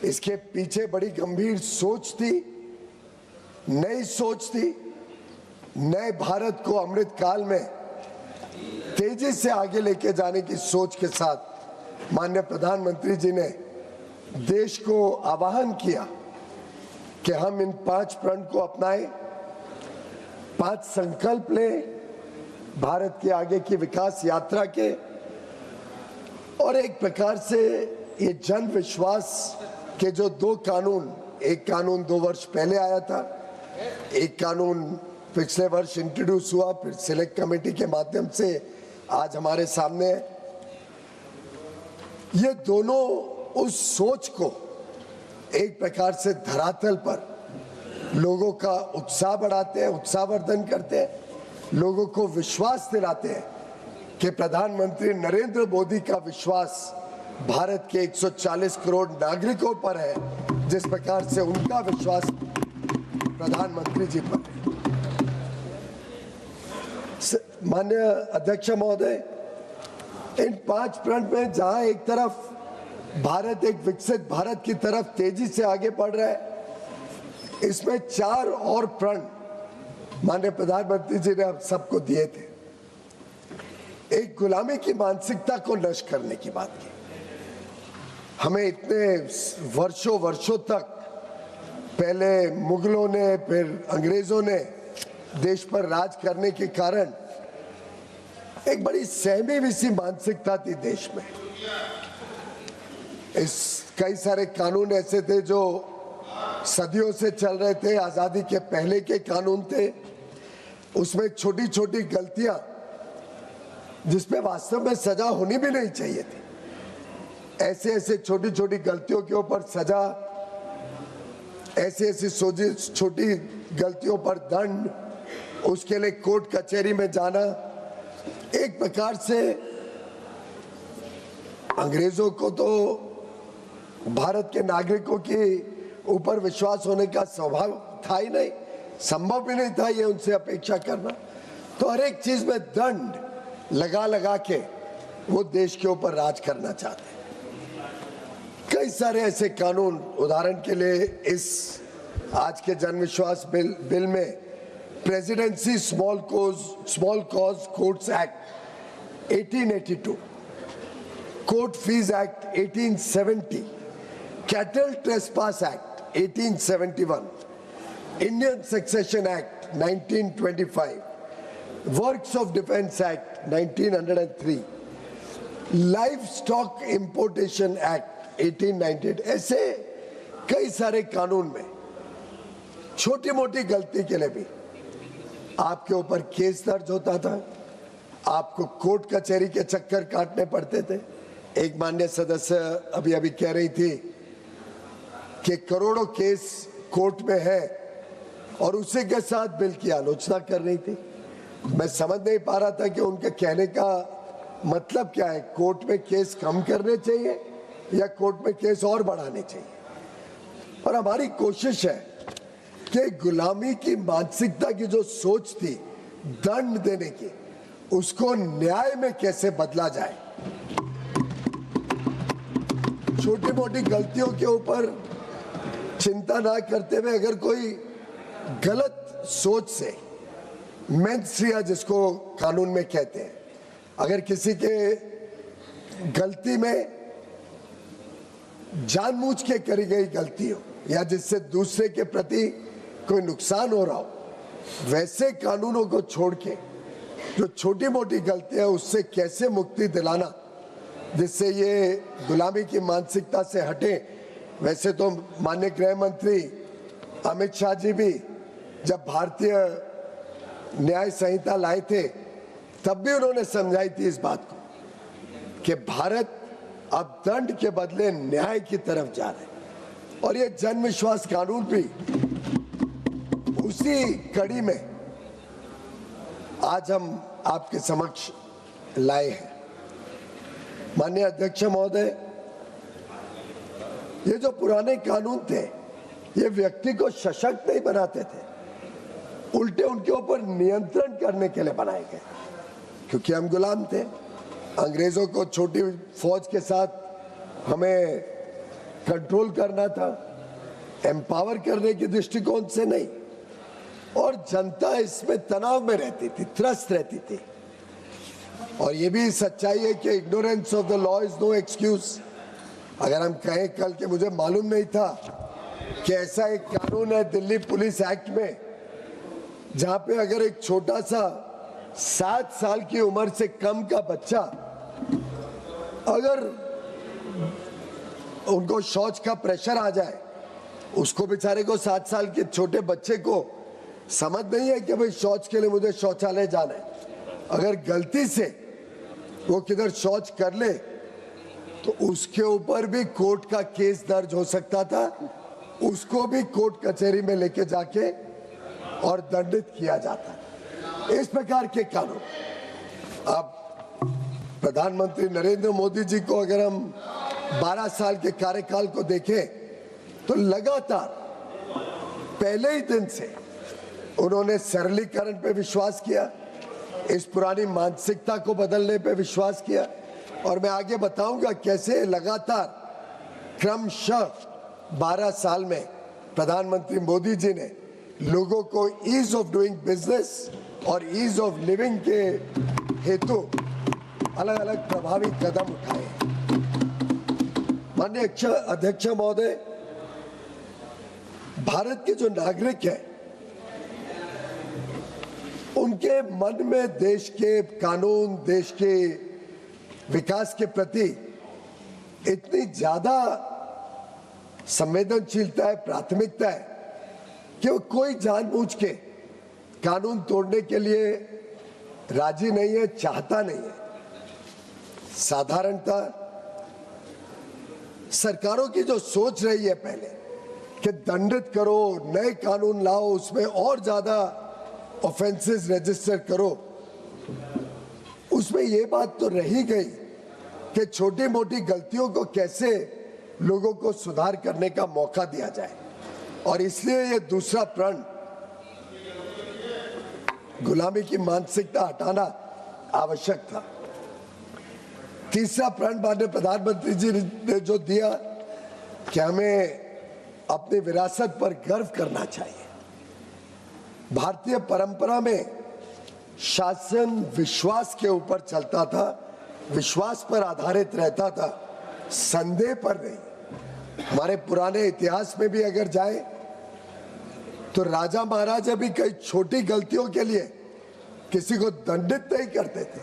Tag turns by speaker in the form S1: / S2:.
S1: इसके पीछे बड़ी गंभीर सोच थी, नई सोच थी। नए भारत को अमृत काल में तेजी से आगे लेके जाने की सोच के साथ माननीय प्रधानमंत्री जी ने देश को आह्वान किया कि हम इन 5 प्रण को अपनाएं, 5 संकल्प लें भारत के आगे की विकास यात्रा के। और एक प्रकार से ये जन विश्वास के जो 2 कानून, एक कानून 2 वर्ष पहले आया था, एक कानून पिछले वर्ष इंट्रोड्यूस हुआ, फिर सिलेक्ट कमेटी के माध्यम से आज हमारे सामने है। ये दोनों उस सोच को एक प्रकार से धरातल पर लोगों का उत्साह बढ़ाते हैं, उत्साहवर्धन करते हैं, लोगों को विश्वास दिलाते हैं कि प्रधानमंत्री नरेंद्र मोदी का विश्वास भारत के 140 करोड़ नागरिकों पर है, जिस प्रकार से उनका विश्वास प्रधानमंत्री जी पर है। माननीय अध्यक्ष महोदय, इन 5 प्रण में जहां एक तरफ भारत एक विकसित भारत की तरफ तेजी से आगे बढ़ रहा है, इसमें 4 और प्रण माननीय प्रधानमंत्री जी ने हम सबको दिए थे। एक गुलामी की मानसिकता को नष्ट करने की बात की। हमें इतने वर्षों तक पहले मुगलों ने फिर अंग्रेजों ने देश पर राज करने के कारण एक बड़ी सहमी विसी मानसिकता थी देश में। कई सारे कानून ऐसे थे जो सदियों से चल रहे थे, आजादी के पहले के कानून थे। उसमें छोटी छोटी गलतियां जिसपे वास्तव में सजा होनी भी नहीं चाहिए थी, ऐसे छोटी छोटी गलतियों के ऊपर सजा, ऐसी छोटी गलतियों पर दंड, उसके लिए कोर्ट कचहरी में जाना। एक प्रकार से अंग्रेजों को तो भारत के नागरिकों के ऊपर विश्वास होने का स्वभाव था ही नहीं, संभव भी नहीं था ये उनसे अपेक्षा करना। तो हर एक चीज में दंड लगा के वो देश के ऊपर राज करना चाहते हैं। कई सारे ऐसे कानून, उदाहरण के लिए इस आज के जन विश्वास बिल में presidency small cause courts act 1882, court fees act 1870, cattle trespass act 1871, Indian succession act 1925, works of defence act 1903, life stock importation act 1898, ऐसे कई सारे कानून में छोटी मोटी गलती के लिए भी आपके ऊपर केस दर्ज होता था, आपको कोर्ट कचहरी के चक्कर काटने पड़ते थे। एक माननीय सदस्य अभी कह रही थी कि करोड़ों केस कोर्ट में है और उसी के साथ बिल की आलोचना कर रही थी। मैं समझ नहीं पा रहा था कि उनके कहने का मतलब क्या है। कोर्ट में केस कम करने चाहिए या कोर्ट में केस और बढ़ाने चाहिए। और हमारी कोशिश है कि गुलामी की मानसिकता की जो सोच थी दंड देने की, उसको न्याय में कैसे बदला जाए। छोटी मोटी गलतियों के ऊपर चिंता ना करते हुए अगर कोई गलत सोच से, मेंस rea जिसको कानून में कहते हैं, अगर किसी के गलती में जानबूझ के करी गई गलती हो या जिससे दूसरे के प्रति कोई नुकसान हो रहा हो, वैसे कानूनों को छोड़ के जो छोटी मोटी गलतियां उससे कैसे मुक्ति दिलाना, जिससे ये गुलामी की मानसिकता से हटे। वैसे तो माननीय गृह मंत्री अमित शाह जी भी जब भारतीय न्याय संहिता लाए थे तब भी उन्होंने समझाई थी इस बात को कि भारत अब दंड के बदले न्याय की तरफ जा रहे हैं। और ये जन विश्वास कानून भी उसी कड़ी में आज हम आपके समक्ष लाए हैं। माननीय अध्यक्ष महोदय, ये जो पुराने कानून थे ये व्यक्ति को सशक्त नहीं बनाते थे, उल्टे उनके ऊपर नियंत्रण करने के लिए बनाए गए, क्योंकि हम गुलाम थे। अंग्रेजों को छोटी फौज के साथ हमें कंट्रोल करना था, एम्पावर करने के दृष्टिकोण से नहीं। और जनता इसमें तनाव में रहती थी, त्रस्त रहती थी। और ये भी सच्चाई है कि ignorance of the law is no excuse. अगर हम कहें कल के मुझे मालूम नहीं था कि ऐसा एक कानून है दिल्ली पुलिस एक्ट में, जहां पे अगर एक छोटा सा 7 साल की उम्र से कम का बच्चा अगर उनको शौच का प्रेशर आ जाए, उसको बेचारे को 7 साल के छोटे बच्चे को समझ नहीं है कि भाई शौच के लिए मुझे शौचालय जाना है, अगर गलती से वो किधर शौच कर ले तो उसके ऊपर भी कोर्ट का केस दर्ज हो सकता था, उसको भी कोर्ट कचहरी में लेके जाके और दंडित किया जाता। इस प्रकार के कानून। अब प्रधानमंत्री नरेंद्र मोदी जी को अगर हम 12 साल के कार्यकाल को देखें तो लगातार पहले ही दिन से उन्होंने सरलीकरण पे विश्वास किया, इस पुरानी मानसिकता को बदलने पे विश्वास किया। और मैं आगे बताऊंगा कैसे लगातार क्रमशः 12 साल में प्रधानमंत्री मोदी जी ने लोगों को ईज ऑफ डूइंग बिजनेस और ईज ऑफ लिविंग के हेतु अलग अलग प्रभावी कदम उठाए। माननीय अध्यक्ष महोदय, भारत के जो नागरिक हैं उनके मन में देश के कानून, देश के विकास के प्रति इतनी ज्यादा संवेदनशीलता है, प्राथमिकता है कि वो कोई जानबूझ के कानून तोड़ने के लिए राजी नहीं है, चाहता नहीं है। साधारणतः सरकारों की जो सोच रही है पहले कि दंडित करो, नए कानून लाओ, उसमें और ज्यादा ऑफेंसेस रजिस्टर करो, उसमें ये बात तो रही गई कि छोटी मोटी गलतियों को कैसे लोगों को सुधार करने का मौका दिया जाए। और इसलिए ये दूसरा प्रण, गुलामी की मानसिकता हटाना आवश्यक था। तीसरा प्रण माननीय प्रधानमंत्री जी ने जो दिया कि हमें अपनी विरासत पर गर्व करना चाहिए। भारतीय परंपरा में शासन विश्वास के ऊपर चलता था, विश्वास पर आधारित रहता था, संदेह पर नहीं। हमारे पुराने इतिहास में भी अगर जाए तो राजा महाराजा भी कई छोटी गलतियों के लिए किसी को दंडित नहीं करते थे।